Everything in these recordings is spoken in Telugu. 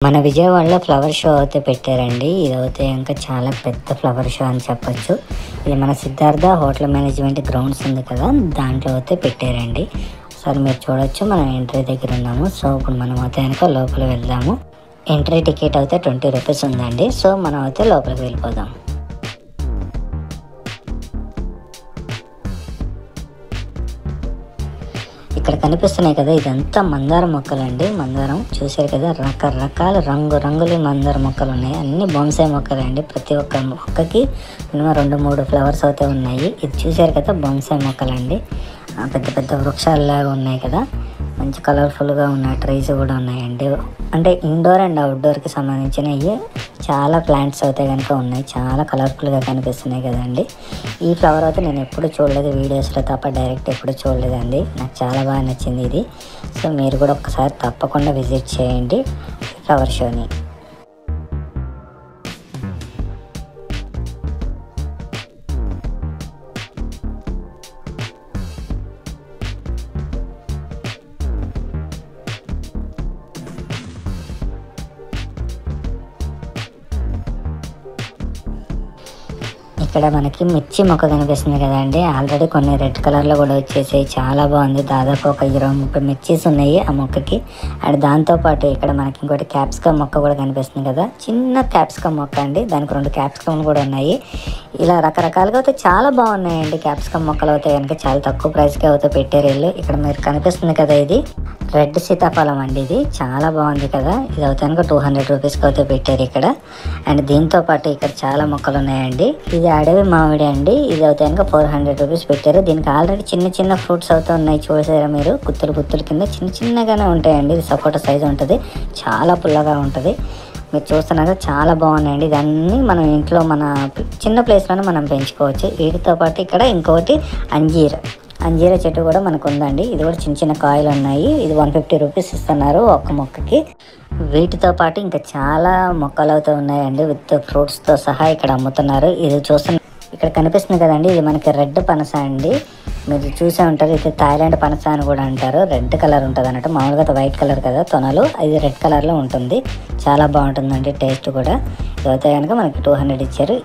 మన విజయవాడలో ఫ్లవర్ షో అయితే పెట్టారండి. ఇదైతే ఇంకా చాలా పెద్ద ఫ్లవర్ షో అని చెప్పొచ్చు. ఇది మన సిద్ధార్థ హోటల్ మేనేజ్మెంట్ గ్రౌండ్స్ ఉంది కదా, దాంట్లో అయితే పెట్టారండి. ఒకసారి మీరు చూడొచ్చు, మనం ఎంట్రీ దగ్గర ఉన్నాము. సో ఇప్పుడు మనం అయితే కనుక లోపల వెళ్దాము. ఎంట్రీ టికెట్ అయితే 20 రూపీస్ ఉందండి. సో మనం అయితే లోపలికి వెళ్ళిపోదాం. ఇక్కడ కనిపిస్తున్నాయి కదా, ఇదంతా మందార మొక్కలండి. మందారం చూసారు కదా, రకరకాల రంగులు మందార మొక్కలు ఉన్నాయి. అన్ని బొన్సాయి మొక్కలండి. ప్రతి ఒక్క మొక్కకి మినిమం 2-3 ఫ్లవర్స్ అయితే ఉన్నాయి. ఇది చూసారు కదా, బొన్సాయి మొక్కలండి. పెద్ద పెద్ద వృక్షాలలాగా ఉన్నాయి కదా, మంచి కలర్ఫుల్గా ఉన్న ట్రీస్ కూడా ఉన్నాయండి. అంటే ఇండోర్ అండ్ అవుట్డోర్కి సంబంధించినవి చాలా ప్లాంట్స్ అయితే కనుక ఉన్నాయి. చాలా కలర్ఫుల్గా కనిపిస్తున్నాయి కదండి. ఈ ఫ్లవర్ అయితే నేను ఎప్పుడు చూడలేదు, వీడియోస్లో తప్ప డైరెక్ట్ ఎప్పుడు చూడలేదండి. నాకు చాలా బాగా నచ్చింది ఇది. సో మీరు కూడా ఒకసారి తప్పకుండా విజిట్ చేయండి ఫ్లవర్ షోని. ఇక్కడ మనకి మిర్చి మొక్క కనిపిస్తుంది కదండి. ఆల్రెడీ కొన్ని రెడ్ కలర్లో కూడా వచ్చేసాయి. చాలా బాగుంది. దాదాపు ఒక 20-30 మిర్చీస్ ఉన్నాయి ఆ మొక్కకి. అండ్ దాంతోపాటు ఇక్కడ మనకి ఇంకోటి క్యాప్సికమ్ మొక్క కూడా కనిపిస్తుంది కదా, చిన్న క్యాప్సికమ్ మొక్క అండి. దానికి 2 క్యాప్సికమ్లు కూడా ఉన్నాయి. ఇలా రకరకాలుగా అయితే చాలా బాగున్నాయండి. క్యాప్సికమ్ మొక్కలు అయితే కనుక చాలా తక్కువ ప్రైస్కి అయితే పెట్టారు వీళ్ళు. ఇక్కడ మీరు కనిపిస్తుంది కదా, ఇది రెడ్ సీతాఫలం అండి. ఇది చాలా బాగుంది కదా. ఇది అయితే కనుక 200 రూపీస్కి అయితే పెట్టారు ఇక్కడ. అండ్ దీంతో పాటు ఇక్కడ చాలా మొక్కలు ఉన్నాయండి. ఇది అడవి మామిడి అండి. ఇది అయితే కనుక 400 రూపీస్ పెట్టారు. దీనికి ఆల్రెడీ చిన్న ఫ్రూట్స్ అవుతా ఉన్నాయి. చూసారా మీరు, గుత్తులు కింద చిన్నగానే ఉంటాయండి. ఇది సపోటా సైజు ఉంటుంది. చాలా పుల్లగా ఉంటుంది. మీరు చూస్తున్నారు, చాలా బాగున్నాయండి. ఇదన్నీ మనం ఇంట్లో మన చిన్న ప్లేస్లోనే మనం పెంచుకోవచ్చు. వీటితో పాటు ఇక్కడ ఇంకొకటి అంజీర చెట్టు కూడా మనకు ఉందండి. ఇది కూడా చిన్న కాయలు ఉన్నాయి. ఇది 150 రూపీస్ ఇస్తున్నారు ఒక్క మొక్కకి. వీటితో పాటు ఇంకా చాలా మొక్కలు అయితే ఉన్నాయండి, విత్ ఫ్రూట్స్తో సహా ఇక్కడ అమ్ముతున్నారు. ఇది ఇక్కడ కనిపిస్తుంది కదండి, ఇది మనకి రెడ్ పనస అండి. మీరు చూసే ఉంటారు, ఇది థాయిలాండ్ పనస అని కూడా అంటారు. రెడ్ కలర్ ఉంటుంది అన్నట్టు. మామూలుగా వైట్ కలర్ కదా తొనలు, ఇది రెడ్ కలర్లో ఉంటుంది. చాలా బాగుంటుందండి టేస్ట్ కూడా. ఇదైతే కనుక మనకి 200 ఇచ్చారు.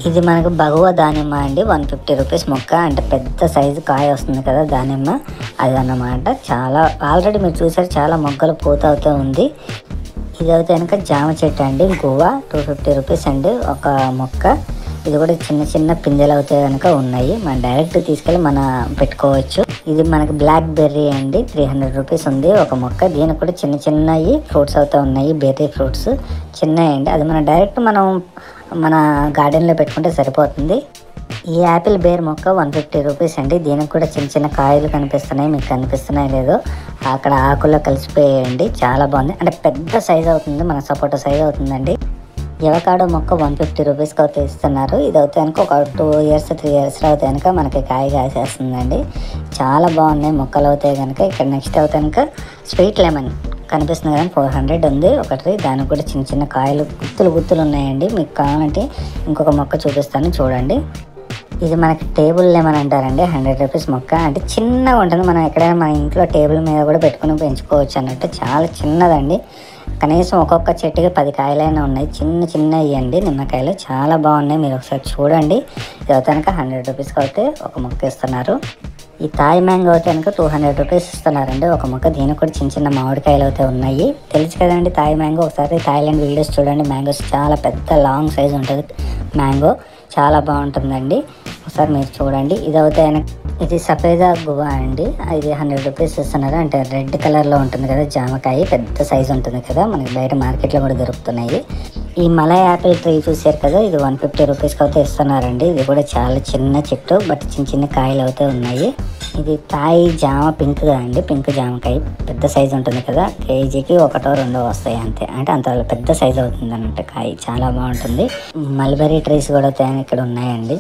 ఇది మనకు భగవ దానిమ్మ అండి. 150 రూపీస్ మొక్క. అంటే పెద్ద సైజు కాయ వస్తుంది కదా దానిమ్మ, అది అన్నమాట. చాలా ఆల్రెడీ మీరు చూసారు, చాలా మొగ్గలు పూత అవుతూ ఉంది. ఇది అయితే కనుక జామ చెట్టు అండి. గువ్వ 250 రూపీస్ అండి ఒక మొక్క. ఇది కూడా చిన్న పిందెలు అయితే కనుక ఉన్నాయి. మనం డైరెక్ట్ తీసుకెళ్ళి పెట్టుకోవచ్చు. ఇది మనకి బ్లాక్ బెర్రీ అండి. 300 రూపీస్ ఉంది ఒక మొక్క. దీనికి కూడా చిన్నవి ఫ్రూట్స్ అవుతా ఉన్నాయి. బెర్రీ ఫ్రూట్స్ చిన్నవి అండి. అది మనం డైరెక్ట్ మన గార్డెన్లో పెట్టుకుంటే సరిపోతుంది. ఈ యాపిల్ బేర్ మొక్క 150 రూపీస్ అండి. దీనికి కూడా చిన్న కాయలు కనిపిస్తున్నాయి. మీకు కనిపిస్తున్నాయి లేదో, అక్కడ ఆకుల్లో కలిసిపోయాయండి. చాలా బాగుంది. అంటే పెద్ద సైజ్ అవుతుంది, మన సపోటా సైజ్ అవుతుందండి. ఎవకాడో మొక్క 150 రూపీస్కి అయితే ఇస్తున్నారు. ఇది అయితే కనుక ఒక 2-3 ఇయర్స్ అయితే కనుక మనకి కాయ కాసేస్తుందండి. చాలా బాగున్నాయి మొక్కలు అయితే కనుక. ఇక్కడ నెక్స్ట్ అయితే కనుక స్వీట్ లెమన్ కనిపిస్తుంది కదా, 400 ఉంది ఒకటి. దానికి కూడా చిన్న కాయలు గుత్తులు ఉన్నాయండి. మీకు కావాలంటే ఇంకొక మొక్క చూపిస్తాను చూడండి. ఇది మనకి టేబుల్ లెమన్ అంటారండి. 100 రూపీస్ మొక్క. అంటే చిన్నగా ఉంటుంది. మనం ఎక్కడైనా మన ఇంట్లో టేబుల్ మీద కూడా పెట్టుకుని పెంచుకోవచ్చు అన్నట్టు. చాలా చిన్నదండి. కనీసం ఒక్కొక్క చెట్టుకి 10 కాయలైనా ఉన్నాయి. చిన్నవి అండి నిమ్మకాయలు. చాలా బాగున్నాయి. మీరు ఒకసారి చూడండి. ఇది అయితే కనుక 100 రూపీస్కి అయితే ఒక మొక్క ఇస్తున్నారు. ఈ థాయ్ మ్యాంగో అయితే కనుక 200 రూపీస్ ఇస్తున్నారండి ఒక మొక్క. దీనికి కూడా చిన్న మామిడికాయలు అయితే ఉన్నాయి. తెలుసు కదండి థాయ్ మ్యాంగో. ఒకసారి థాయిలాండ్ వీడియోస్ చూడండి. మ్యాంగోస్ చాలా పెద్ద లాంగ్ సైజ్ ఉంటుంది మ్యాంగో. చాలా బాగుంటుందండి. ఒకసారి మీరు చూడండి. ఇది సఫేదా గువ్వ అండి. ఇది 100 రూపీస్ ఇస్తున్నారు. అంటే రెడ్ కలర్లో ఉంటుంది కదా జామకాయ, పెద్ద సైజు ఉంటుంది కదా, మనకి బయట మార్కెట్లో కూడా దొరుకుతున్నాయి. ఈ మలై యాపిల్ ట్రీ చూసారు కదా, ఇది 150 రూపీస్కి అయితే ఇస్తున్నారండి. ఇది కూడా చాలా చిన్న చెట్టు, బట్ చిన్న కాయలు అయితే ఉన్నాయి. ఇది తాయి జామ పింక్గా అండి. పింక్ జామకాయ పెద్ద సైజు ఉంటుంది కదా, కేజీకి 1-2 వస్తాయి అంతే. అంటే అంత పెద్ద సైజు అవుతుంది అన్నట్టు కాయ. చాలా బాగుంటుంది. మల్బెరీ ట్రీస్ కూడా ఇక్కడ ఉన్నాయండి.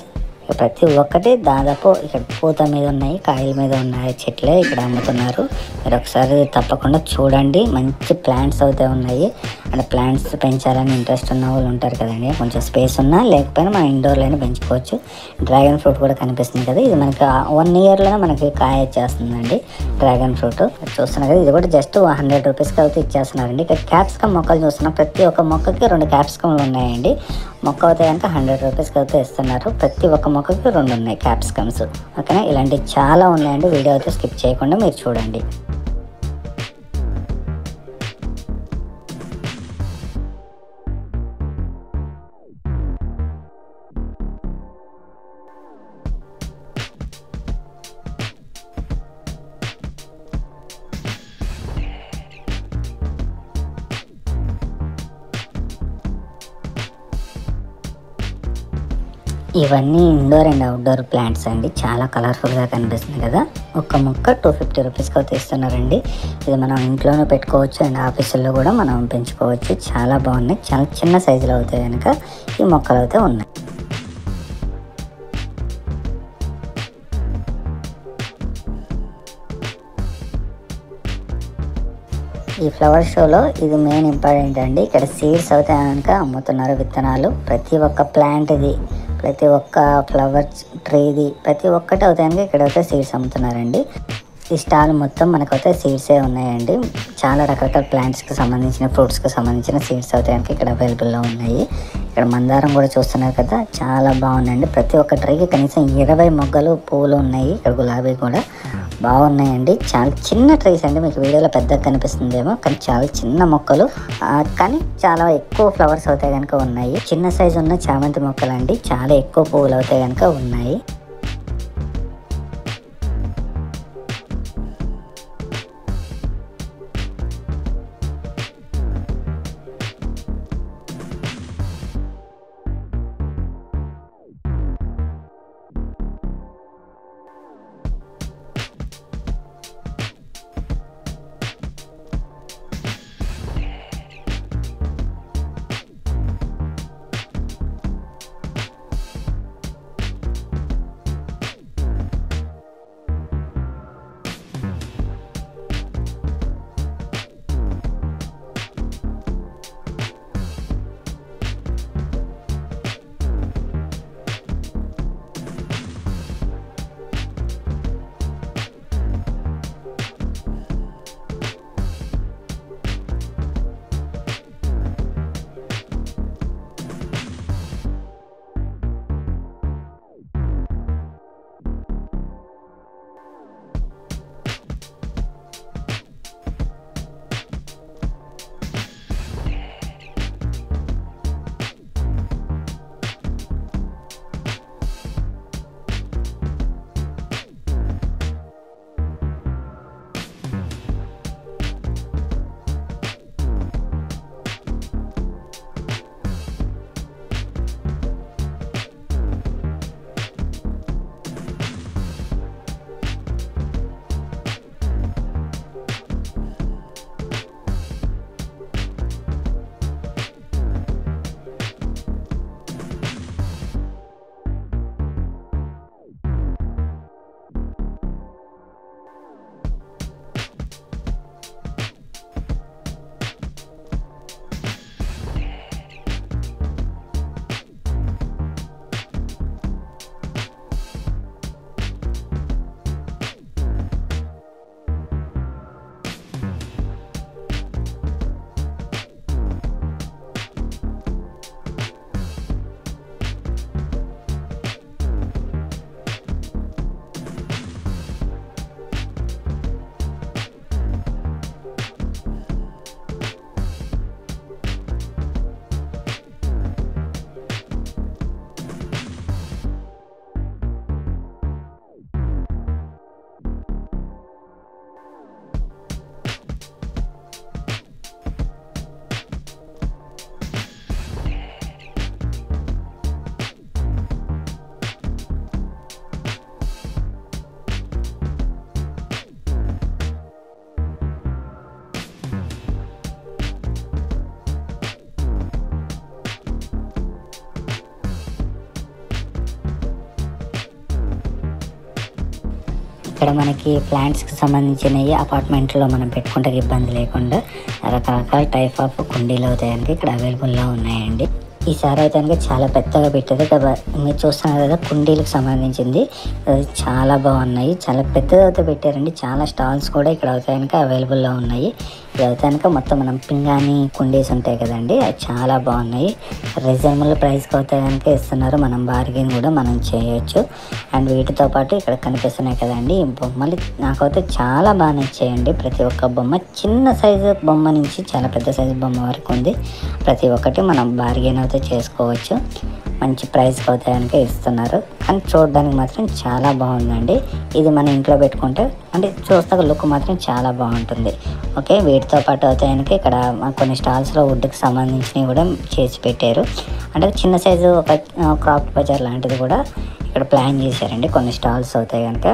ప్రతి ఒక్కటి దాదాపు ఇక్కడ పూత మీద ఉన్నాయి, కాయల మీద ఉన్నాయి చెట్లే ఇక్కడ అమ్ముతున్నారు. మీరు ఒకసారి తప్పకుండా చూడండి. మంచి ప్లాంట్స్ అయితే ఉన్నాయి. అంటే ప్లాంట్స్ పెంచాలని ఇంట్రెస్ట్ ఉన్న వాళ్ళు ఉంటారు కదండి, కొంచెం స్పేస్ ఉన్నా లేకపోయినా మనం ఇండోర్లోనే పెంచుకోవచ్చు. డ్రాగన్ ఫ్రూట్ కూడా కనిపిస్తుంది కదా, ఇది మనకి 1 ఇయర్లోనే మనకి కాయ వచ్చేస్తుందండి డ్రాగన్ ఫ్రూట్. చూస్తున్నారు కదా, ఇది కూడా జస్ట్ 100 రూపీస్కి అయితే ఇచ్చేస్తున్నారండి. ఇక్కడ క్యాప్సికమ్ మొక్కలు చూస్తున్నాం, ప్రతి ఒక్క మొక్కకి 2 క్యాప్సికమ్లు ఉన్నాయండి. మొక్క అయితే కనుక 100 రూపీస్కి అయితే ఇస్తున్నారు. ప్రతి ఒక్క మొక్కకి 2 ఉన్నాయి క్యాప్సికమ్స్. ఓకేనా, ఇలాంటివి చాలా ఉన్నాయండి. వీడియో అయితే స్కిప్ చేయకుండా మీరు చూడండి. ఇవన్నీ ఇండోర్ అండ్ అవుట్డోర్ ప్లాంట్స్ అండి, చాలా కలర్ఫుల్గా కనిపిస్తుంది కదా. ఒక మొక్క 250 రూపీస్కి అయితే ఇస్తున్నారండి. ఇది మనం ఇంట్లోనే పెట్టుకోవచ్చు అండ్ ఆఫీసుల్లో కూడా మనం పెంచుకోవచ్చు. చాలా బాగున్నాయి, చాలా చిన్న సైజులో అవుతాయి కనుక ఈ మొక్కలు అయితే ఉన్నాయి. ఈ ఫ్లవర్ షోలో ఇది మెయిన్ ఇంపార్టెంట్ అండి. ఇక్కడ సీడ్స్ అయితే కనుక అమ్ముతున్నారు, విత్తనాలు. ప్రతి ఒక్క ప్లాంట్ది, ప్రతి ఒక్క ఫ్లవర్ ట్రీది, ప్రతి ఒక్కటి అవుతాయని ఇక్కడైతే సీడ్స్ అమ్ముతున్నారండి. ఈ స్టాల్ మొత్తం మనకైతే సీడ్సే ఉన్నాయండి. చాలా రకరకాల ప్లాంట్స్కి సంబంధించిన, ఫ్రూట్స్కి సంబంధించిన సీడ్స్ అవుతాయని ఇక్కడ అవైలబుల్లో ఉన్నాయి. ఇక్కడ మందారం కూడా చూస్తున్నారు కదా, చాలా బాగున్నాయండి. ప్రతి ఒక్క ట్రీకి కనీసం 20 మొగ్గలు పువ్వులు ఉన్నాయి. ఇక్కడ గులాబీ కూడా బాగున్నాయండి. చాలా చిన్న ట్రీస్ అండి, మీకు వీడియోలో పెద్దగా కనిపిస్తుందేమో కానీ చాలా చిన్న మొక్కలు, కానీ చాలా ఎక్కువ ఫ్లవర్స్ అవుతాయి కనుక ఉన్నాయి. చిన్న సైజు ఉన్న చామంతి మొక్కలు అండి, చాలా ఎక్కువ పువ్వులు అవుతాయి కనుక ఉన్నాయి. ఇక్కడ మనకి ప్లాంట్స్కి సంబంధించినవి అపార్ట్మెంట్లో మనం పెట్టుకుంటే ఇబ్బంది లేకుండా రకరకాల టైప్ ఆఫ్ కుండీలు అవుతాయి కనుక ఇక్కడ అవైలబుల్లో ఉన్నాయండి. ఈసారి అయితే కనుక చాలా పెద్దగా పెట్టారు కదా, మీరు చూస్తున్నారు కదా కుండీలకు సంబంధించింది. అది చాలా బాగున్నాయి, చాలా పెద్దగా అయితే పెట్టారండి. చాలా స్టాల్స్ కూడా ఇక్కడ అవుతాయి కనుక అవైలబుల్లో ఉన్నాయి. ఇది అయితే కనుక మొత్తం మనం పింగాణి కుండీస్ ఉంటాయి కదండి, అవి చాలా బాగున్నాయి. రీజనబుల్ ప్రైస్కి అవుతాయి కనుక ఇస్తున్నారు, మనం బార్గెన్ కూడా మనం చేయొచ్చు. అండ్ వీటితో పాటు ఇక్కడ కనిపిస్తున్నాయి కదండి ఈ బొమ్మలు, నాకైతే చాలా బాగా నచ్చాయండి. ప్రతి ఒక్క బొమ్మ చిన్న సైజు బొమ్మ నుంచి చాలా పెద్ద సైజు బొమ్మ వరకు ఉంది. ప్రతి ఒక్కటి మనం బార్గెన్ అయితే చేసుకోవచ్చు. మంచి ప్రైస్కి అవుతాయి కనుక ఇస్తున్నారు, కానీ చూడడానికి మాత్రం చాలా బాగుందండి. ఇది మన ఇంట్లో పెట్టుకుంటే అంటే చూస్తే లుక్ మాత్రం చాలా బాగుంటుంది. ఓకే, వీటితో పాటు అవుతాయి కనుక ఇక్కడ కొన్ని స్టాల్స్లో వుడ్కి సంబంధించినవి కూడా చేసి పెట్టారు. అంటే చిన్న సైజు ఒక క్రాఫ్ట్ బజార్ లాంటిది కూడా ఇక్కడ ప్లాన్ చేశారండి, కొన్ని స్టాల్స్ అవుతాయి కనుక.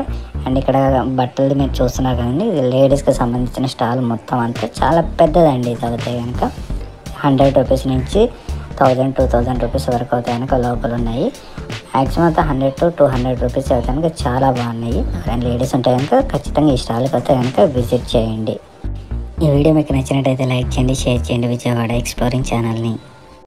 అండ్ ఇక్కడ బట్టలు మీరు చూస్తున్నారు కదండి, ఇది లేడీస్కి సంబంధించిన స్టాల్ మొత్తం అంతా చాలా పెద్దదండి. ఇది అవుతాయి కనుక 100 రూపీస్ నుంచి 1000-2000 రూపీస్ వరకు అవుతాయి కనుక లోపల ఉన్నాయి. మ్యాక్సిమం అయితే 100 to 200 రూపీస్ అయితే కనుక చాలా బాగున్నాయి. ఎవరైనా లేడీస్ ఉంటే కనుక ఖచ్చితంగా ఈ స్టాల్కి అయితే కనుక విజిట్ చేయండి. ఈ వీడియో మీకు నచ్చినట్టయితే లైక్ చేయండి, షేర్ చేయండి విజయవాడ ఎక్స్ప్లోరింగ్ ఛానల్ని.